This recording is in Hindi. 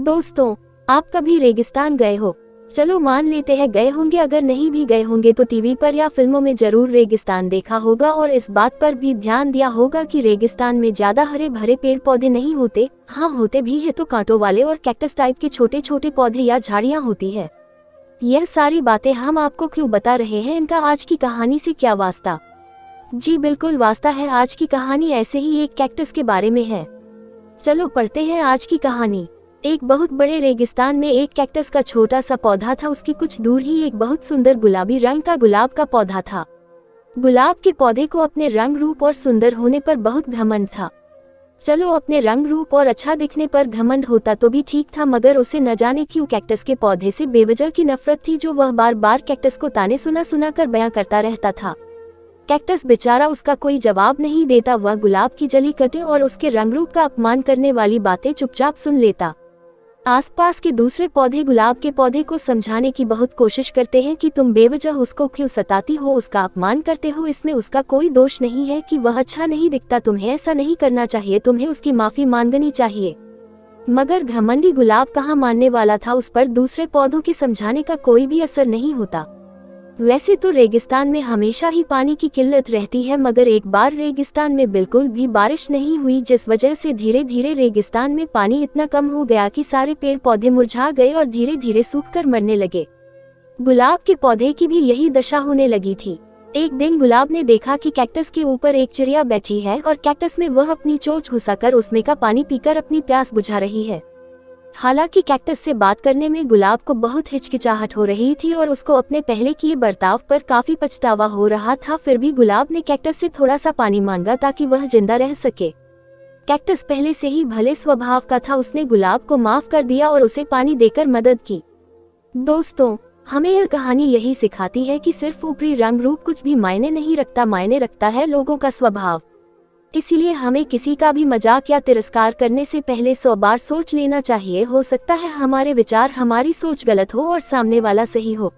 दोस्तों, आप कभी रेगिस्तान गए हो? चलो मान लेते हैं गए होंगे, अगर नहीं भी गए होंगे तो टीवी पर या फिल्मों में जरूर रेगिस्तान देखा होगा और इस बात पर भी ध्यान दिया होगा कि रेगिस्तान में ज्यादा हरे भरे पेड़ पौधे नहीं होते। हाँ, होते भी है तो कांटों वाले और कैक्टस टाइप के छोटे छोटे पौधे या झाड़ियाँ होती है। यह सारी बातें हम आपको क्यों बता रहे हैं, इनका आज की कहानी से क्या वास्ता? जी बिल्कुल वास्ता है। आज की कहानी ऐसे ही एक कैक्टस के बारे में है। चलो पढ़ते हैं आज की कहानी। एक बहुत बड़े रेगिस्तान में एक कैक्टस का छोटा सा पौधा था। उसकी कुछ दूर ही एक बहुत सुंदर गुलाबी रंग का गुलाब का पौधा था। गुलाब के पौधे को अपने रंग रूप और सुंदर होने पर बहुत घमंड था। चलो, अपने रंग रूप और अच्छा दिखने पर घमंड होता तो भी ठीक था, मगर उसे न जाने क्यों कैक्टस के पौधे से बेवजह की नफरत थी, जो वह बार बार कैक्टस को ताने सुना कर बयां करता रहता था। कैक्टस बेचारा उसका कोई जवाब नहीं देता। वह गुलाब की जली कटे और उसके रंग रूप का अपमान करने वाली बातें चुपचाप सुन लेता। आसपास के दूसरे पौधे गुलाब के पौधे को समझाने की बहुत कोशिश करते हैं कि तुम बेवजह उसको क्यों सताती हो, उसका अपमान करते हो, इसमें उसका कोई दोष नहीं है कि वह अच्छा नहीं दिखता, तुम्हें ऐसा नहीं करना चाहिए, तुम्हें उसकी माफी मांगनी चाहिए। मगर घमंडी गुलाब कहाँ मानने वाला था, उस पर दूसरे पौधों के समझाने का कोई भी असर नहीं होता। वैसे तो रेगिस्तान में हमेशा ही पानी की किल्लत रहती है, मगर एक बार रेगिस्तान में बिल्कुल भी बारिश नहीं हुई, जिस वजह से धीरे धीरे रेगिस्तान में पानी इतना कम हो गया कि सारे पेड़ पौधे मुरझा गए और धीरे धीरे सूखकर मरने लगे। गुलाब के पौधे की भी यही दशा होने लगी थी। एक दिन गुलाब ने देखा कि कैक्टस के ऊपर एक चिड़िया बैठी है और कैक्टस में वह अपनी चोंच घुसाकर उसमें का पानी पीकर अपनी प्यास बुझा रही है। हालांकि कैक्टस से बात करने में गुलाब को बहुत हिचकिचाहट हो रही थी और उसको अपने पहले किए बर्ताव पर काफी पछतावा हो रहा था। फिर भी गुलाब ने कैक्टस से थोड़ा सा पानी मांगा ताकि वह जिंदा रह सके। कैक्टस पहले से ही भले स्वभाव का था, उसने गुलाब को माफ कर दिया और उसे पानी देकर मदद की। दोस्तों, हमें यह कहानी यही सिखाती है कि सिर्फ ऊपरी रंग रूप कुछ भी मायने नहीं रखता, मायने रखता है लोगों का स्वभाव। इसीलिए हमें किसी का भी मजाक या तिरस्कार करने से पहले 100 बार सोच लेना चाहिए। हो सकता है हमारे विचार, हमारी सोच गलत हो और सामने वाला सही हो।